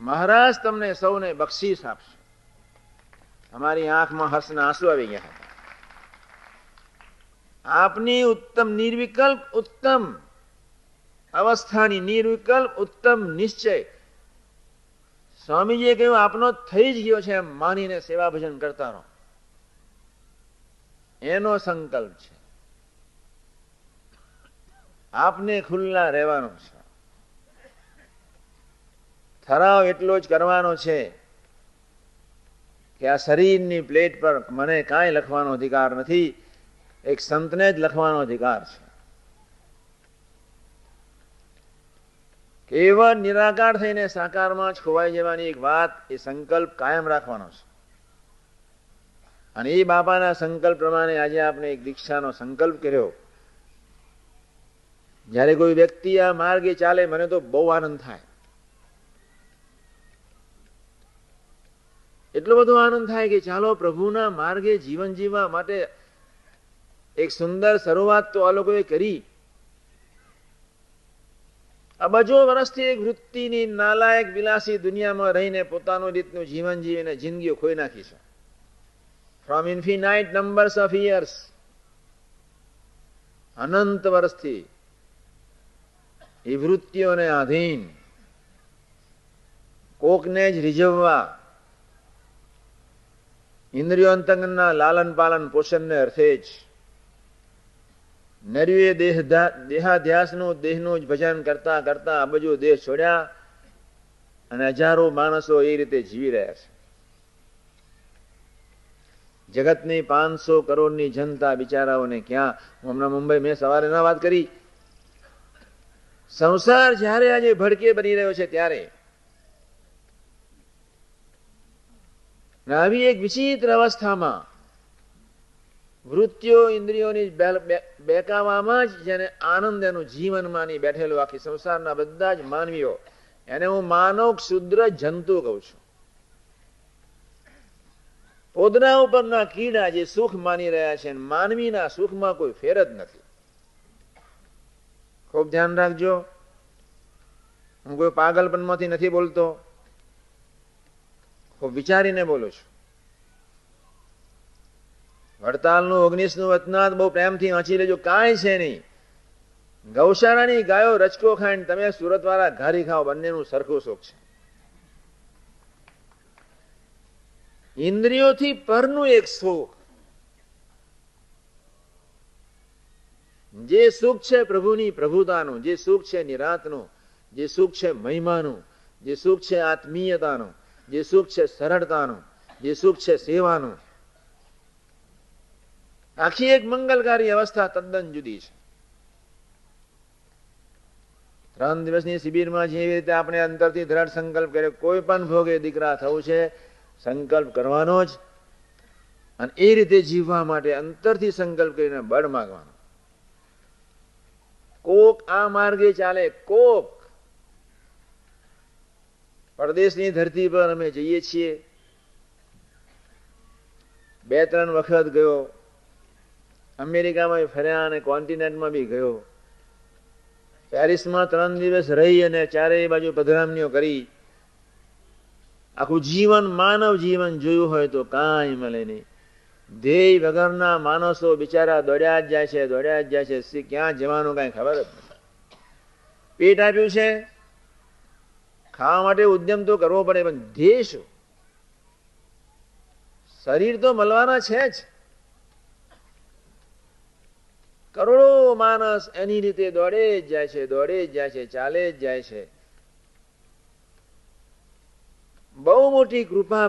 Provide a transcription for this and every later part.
મહારાજ તમને સૌને બક્ષીસ આપશે. અમારી આંખમાં હર્ષના આંસુ આવી ગયા હતા. આપની ઉત્તમ નિર્વિકલ્પ ઉત્તમ અવસ્થાની નિર્વિકલ્પ ઉત્તમ નિશ્ચય સ્વામીજીએ કહ્યું આપનો થઈ જ ગયો છે એમ માનીને સેવા ભજન કરતા રહો. એનો સંકલ્પ છે. આપને ખુલ્લા રહેવાનો છે. ઠરાવ એટલો જ કરવાનો છે કે આ શરીરની પ્લેટ પર મને કાંઈ લખવાનો અધિકાર નથી, એક સંતને જ લખવાનો અધિકાર છે. કેવળ નિરાકાર થઈને સાકારમાં જ ખોવાઈ જવાની એક વાત, એ સંકલ્પ કાયમ રાખવાનો છે. અને એ બાપાના સંકલ્પ પ્રમાણે આજે આપણે એક દીક્ષાનો સંકલ્પ કર્યો. જ્યારે કોઈ વ્યક્તિ આ માર્ગે ચાલે મને તો બહુ આનંદ થાય. એટલો બધો આનંદ થાય કે ચાલો પ્રભુના માર્ગે જીવન જીવવા માટે એક સુંદર શરૂઆત તો આ લોકોએ કરી. અબજો વર્ષથી એક વૃત્તિની નાલાયક વિલાસી દુનિયામાં રહીને પોતાનું રીતનું જીવન જીવીને જિંદગીઓ ખોઈ નાખી છે. From infinite numbers of years, અનંત વર્ષથી એ વૃત્તિઓને આધીન કોકને જ રીઝવવા, ઇન્દ્રિયો અંતંગના લાલન પાલન પોષણને અર્થે જ નર્યુએ દેહાધ્યાસનું દેહનું જ ભજન કરતા કરતા આ બધું દેહ છોડ્યા અને હજારો માણસો એ રીતે જીવી રહ્યા છે. જગતની 500 કરોડની જનતા બિચારાઓને ક્યાં, હમણાં મુંબઈ મેં સવારે ના વાત કરી, સંસાર જ્યારે આજે ભડકે બની રહ્યો છે ત્યારે આવી એક વિચિત્ર અવસ્થામાં વૃત્તિઓ ઇન્દ્રિયોની બેકાવામાં જ જેને આનંદ એનું જીવન માની બેઠેલો આખી સંસારના બધા જ માનવીઓ, એને હું માનવ ક્ષુદ્ર જંતુ કહું છું. પોદના ઉપરના કીડા જે સુખ માની રહ્યા છે, માનવીના સુખમાં કોઈ ફેર જ નથી. ખૂબ ધ્યાન રાખજો. હું કોઈ પાગલપણમાંથી નથી બોલતો, ખૂબ વિચારીને બોલું છું. વડતાલનું 19નું વતનાથ બહુ પ્રેમથી વાંચી લેજો. કાંઈ છે નહીં. ગૌશાળાની ગાયો રચકો ખાઈને તમે સુરત વાળા ઘારી ખાઓ, બંનેનું સરખું સુખ છે. ઇન્દ્રિયોથી પરનું એક સુખ, જે સુખ છે પ્રભુની પ્રભુતાનું, જે સુખ છે નિરાતનું, જે સુખ છે મહિમાનું, જે સુખ છે આત્મીયતાનું, જે સુખ છે સરળતાનું, જે સુખ છે સેવાનું, આખી એક મંગલકારી અવસ્થા તદ્દન જુદી છે. 3 દિવસની શિબિરમાં જેવી રીતે આપણે અંતરથી દ્રઢ સંકલ્પ કર્યો, કોઈ પણ ભોગે દીકરા થવું છે, સંકલ્પ કરવાનો જ, અને એ રીતે જીવવા માટે અંતરથી સંકલ્પ કરીને બળ માંગવાનો. કોક આ માર્ગે ચાલે, કોક પરદેશની ધરતી પર અમે જઈએ છીએ. 2-3 વખત ગયો, અમેરિકામાં ફર્યા અને કોન્ટિનેન્ટમાં બી ગયો. પેરિસમાં 3 દિવસ રહી અને ચારેય બાજુ પધરામણીઓ કરી. આખું જીવન માનવ જીવન જોયું હોય તો કાંઈ મળે નહીં. ધ્યેય વગરના માણસો બિચારા દોડ્યા જ જાય છે, દોડ્યા જ જાય છે. ક્યાં જવાનું કાંઈ ખબર જ નથી. પેટ આપ્યું છે, ખાવા માટે ઉદ્યમ તો કરવો પડે, પણ ધ્યેય શું? શરીર તો મળવાના છે જ. કરોડો માણસ એની રીતે દોડે જ જાય છે, દોડે જ જાય છે, ચાલે જ જાય છે. બહુ મોટી કૃપા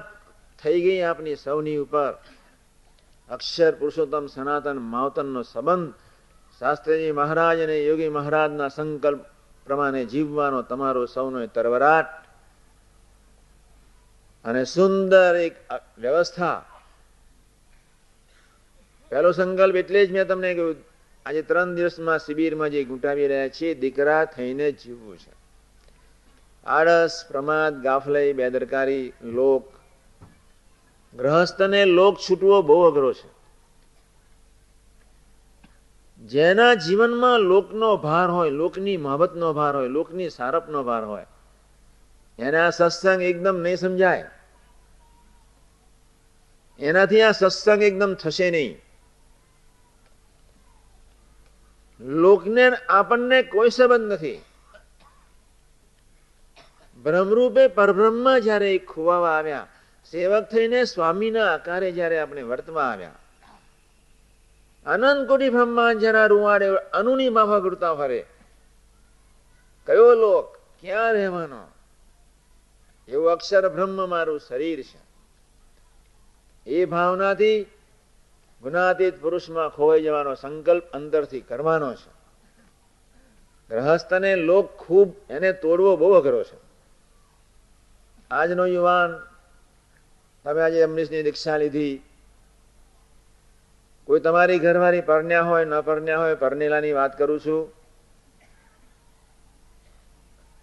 થઈ ગઈ આપની સૌની ઉપર. અક્ષર પુરુષોત્તમ સનાતન માવતનનો સંબંધ, શાસ્ત્રીજી મહારાજ અને યોગી મહારાજના સંકલ્પ પ્રમાણે જીવવાનો તમારો સૌનો તરવરાટ અને સુંદર એક વ્યવસ્થા. પહેલો સંકલ્પ એટલે જ મેં તમને કહ્યું, આજે 3 દિવસમાં શિબિરમાં જે ગુંટાવી રહ્યા છીએ, દીકરા થઈને જીવવું છે. આળસ, પ્રમાદ, ગાફલાઈ, બેદરકારી, લોક, ગ્રહસ્થને લોક છૂટવો બહુ અઘરો છે. જેના જીવનમાં લોકનો ભાર હોય, લોકની મહબતનો ભાર હોય, લોકની સારપનો ભાર હોય, એના સત્સંગ એકદમ નહીં સમજાય, એનાથી આ સત્સંગ એકદમ થશે નહીં. લોકને આપણને કોઈ સંબંધ નથી. બ્રહ્મરૂપે પરબ્રહ્મ જયારે ખોવાવા આવ્યા, સેવક થઈને સ્વામીના આકારે જયારે આપણે વર્તવા આવ્યા, અનંત કોટી બ્રહ્માંડ જરા રૂવાડે અનુની માફા કરતા ફરે, કયો લોક, ક્યાં રહેવાનો, એવું અક્ષર બ્રહ્મ મારું શરીર છે. એ ભાવનાથી ગુણાતીત પુરુષમાં ખોવાઈ જવાનો સંકલ્પ અંદરથી કરવાનો છે. ગ્રહસ્થને લોક ખૂબ એને તોડવો બહુ અઘરો છે. આજનો યુવાન, તમે આજે અમરીશની દીક્ષા લીધી, કોઈ તમારી ઘરવાળી પરણ્યા હોય ન પરણ્યા હોય, પરણેલાની વાત કરું છું,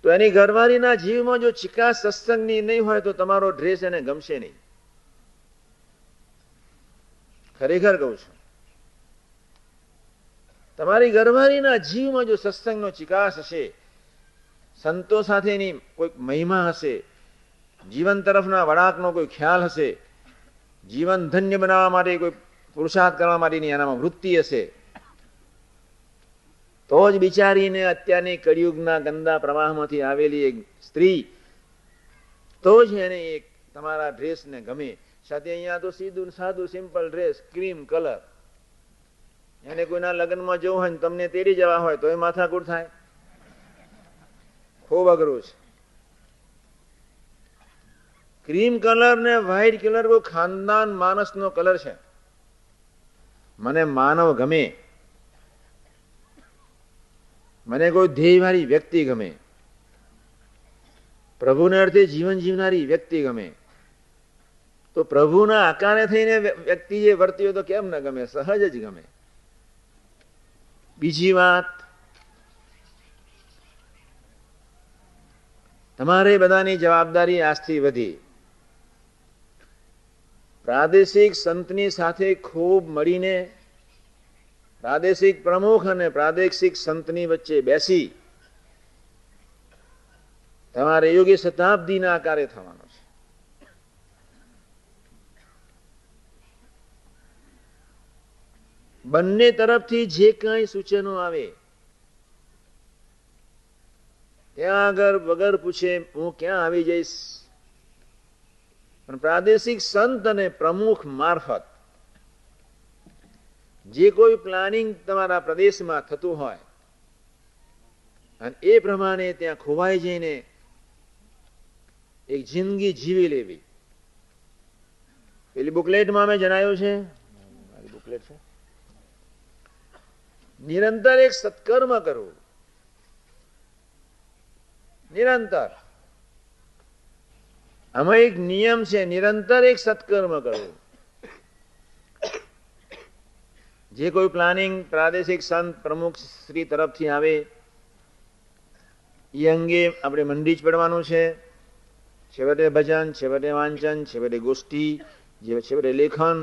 તો એની ઘરવાળીના જીવમાં જો ચિકાસ સત્સંગની નહીં હોય તો તમારો ડ્રેસ એને ગમશે નહીં. ખરેખર કહું છું, તમારી ઘરવાળીના જીવમાં જો સત્સંગનો ચિકાસ હશે, સંતો સાથેની કોઈ મહિમા હશે, જીવન તરફના વળાંકનો કોઈ ખ્યાલ હશે, જીવન ધન્ય બનાવવા માટે કોઈ પુરુષાર્થ કરવા માટેની એનામાં વૃત્તિ હશે, તો જ બિચારીને અત્યારની કળિયુગના ગંદા પ્રવાહમાંથી આવેલી એક સ્ત્રી, તો જ એને એક તમારા ડ્રેસને ગમે. સાથે અહીંયા તો સીધું સાદું સિમ્પલ ડ્રેસ, ક્રીમ કલર. એને કોઈના લગ્નમાં જવું હોય ને તમને તેડી જવા હોય તો એ માથાકૂટ થાય, ખૂબ અઘરું છે. ક્રીમ કલર ને વ્હાઈટ કલર કોઈ ખાનદાન માણસનો કલર છે. મને માનવ ગમે, મને કોઈ ધ્યેયવાળી વ્યક્તિ ગમે, પ્રભુને અર્થે જીવન જીવનારી વ્યક્તિ ગમે. તો પ્રભુના આકારે થઈને વ્યક્તિ જે વર્તી હોય તો કેમ ન ગમે, સહજ જ ગમે. બીજી વાત, તમારે બધાની જવાબદારી આજથી વધી. પ્રાદેશિક સંતની સાથે ખૂબ મળીને, પ્રાદેશિક પ્રમુખ અને પ્રાદેશિક સંતની વચ્ચે બેસી તમારે યોગી શતાબ્દીના આકારે થવાનો છે. બંને તરફથી જે કઈ સૂચનો આવે ત્યાં આગળ વગર પૂછે હું ક્યાં આવી જઈશ, પણ પ્રાદેશિક સંત અને પ્રમુખ મારફત જે કોઈ પ્લાનિંગ તમારા પ્રદેશમાં થતું હોય અને એ પ્રમાણે ત્યાં ખોવાઈ જઈને એક જિંદગી જીવી લેવી. પેલી બુકલેટમાં મેં જણાવ્યું છે, મારી બુકલેટ છે, નિરંતર એક સત્કર્મ કરવું, નિરંતર. આમાં એક નિયમ છે, નિરંતર એક સત્કર્મ કરવું. જે કોઈ પ્લાનિંગ પ્રાદેશિક સંત પ્રમુખ શ્રી તરફથી આવે એ અંગે આપણે મંડી જ પડવાનું છે. છેવટે ભજન, છેવટે વાંચન, છેવટે ગોષ્ઠી, છેવટે લેખન.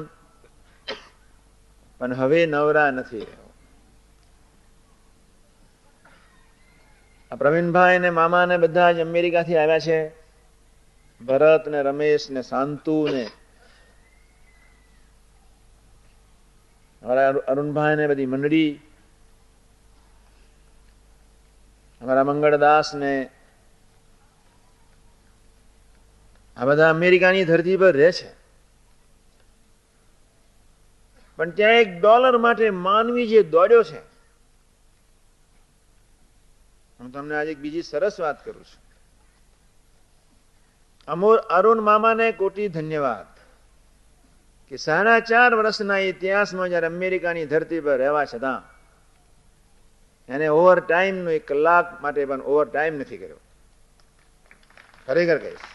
પણ હવે નવરા નથી રહ્યો. આ પ્રવીણભાઈ ને મામા ને બધા જ અમેરિકાથી આવ્યા છે. ભરત ને રમેશ ને શાંતુ ને અમારા અરુણભાઈ ને બધી મંડળી, અમારા મંગળદાસ ને આ બધા અમેરિકાની ધરતી પર રહે છે. પણ ત્યાં એક ડોલર માટે માનવી જે દોડ્યો છે, હું તમને આજે એક બીજી સરસ વાત કરું છું. અરુણ મામાને કોટી ધન્યવાદ કે 4.5 વર્ષના ઇતિહાસમાં જયારે અમેરિકાની ધરતી પર રહેવા છતાં એને ઓવર ટાઈમનો 1 કલાક માટે પણ ઓવર ટાઈમ નથી કર્યો. ખરેખર કહીશ,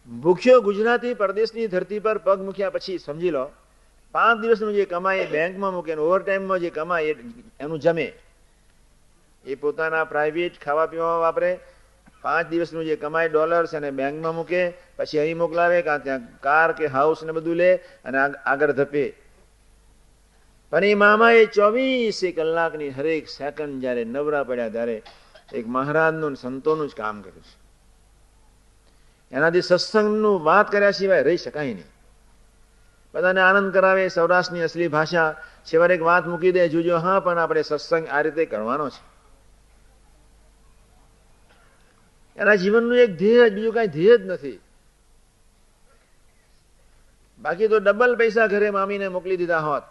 ભૂખ્યો ગુજરાતી પરદેશની ધરતી પર પગ મૂક્યા પછી સમજી લો 5 દિવસનું જે કમાય એ બેંકમાં મૂકે, ઓવર ટાઈમમાં જે કમાય એનું જમે, એ પોતાના પ્રાઇવેટ ખાવા પીવા વાપરે. 5 દિવસનું જે કમાય ડોલર્સ અને બેંકમાં મૂકે, પછી અહીં મોકલાવે, કાં ત્યાં કાર કે હાઉસ ને બધું લે અને આગળ ધપે. પણ એ મામાએ 24 કલાકની હરેક સેકન્ડ જયારે નવરા પડ્યા ત્યારે એક મહારાજનું સંતોનું જ કામ કર્યું છે. એનાથી સત્સંગનું વાત કર્યા સિવાય રહી શકાય નહીં. બધાને આનંદ કરાવે, સૌરાષ્ટ્રની અસલી ભાષા, છેવટે એક વાત મૂકી દે, જોજો હા પણ આપણે સત્સંગ આ રીતે કરવાનો છે. એના જીવનનું એક ધ્યેય જ, બીજું કાંઈ ધ્યેય જ નથી. બાકી તો ડબલ પૈસા ઘરે મામીને મોકલી દીધા હોત,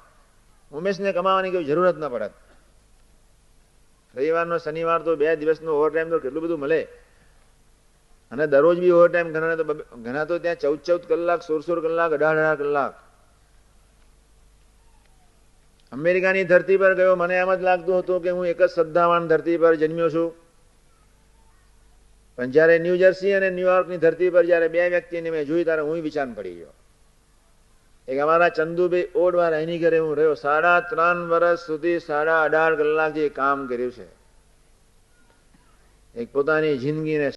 ઉમેશને કમાવાની કોઈ જરૂરત ન પડત. રવિવારનો શનિવાર તો 2 દિવસનો ઓવર ટાઈમ તો કેટલું બધું મળે. અને દરરોજ બી ઓવર ટાઈમ, ઘણા તો ત્યાં 14 કલાક, 16 કલાક, 18 કલાક. અમેરિકાની ધરતી પર ગયો, મને એમ જ લાગતું હતું કે હું એક જ શ્રદ્ધાવાન ધરતી પર જન્મ્યો છું. પણ જયારે ન્યૂ જર્સી અને ન્યુયોર્કની ધરતી પર જયારે 2 વ્યક્તિને મેં જોઈ, ત્યારે હું વિચાર પડી ગયો. એક અમારા ચંદુભાઈ ઓડવાળા, એની ઘરે હું રહ્યો. 3.5 વર્ષ સુધી 18.5 કલાક જે કામ કર્યું છે, એક પોતાની જિંદગીને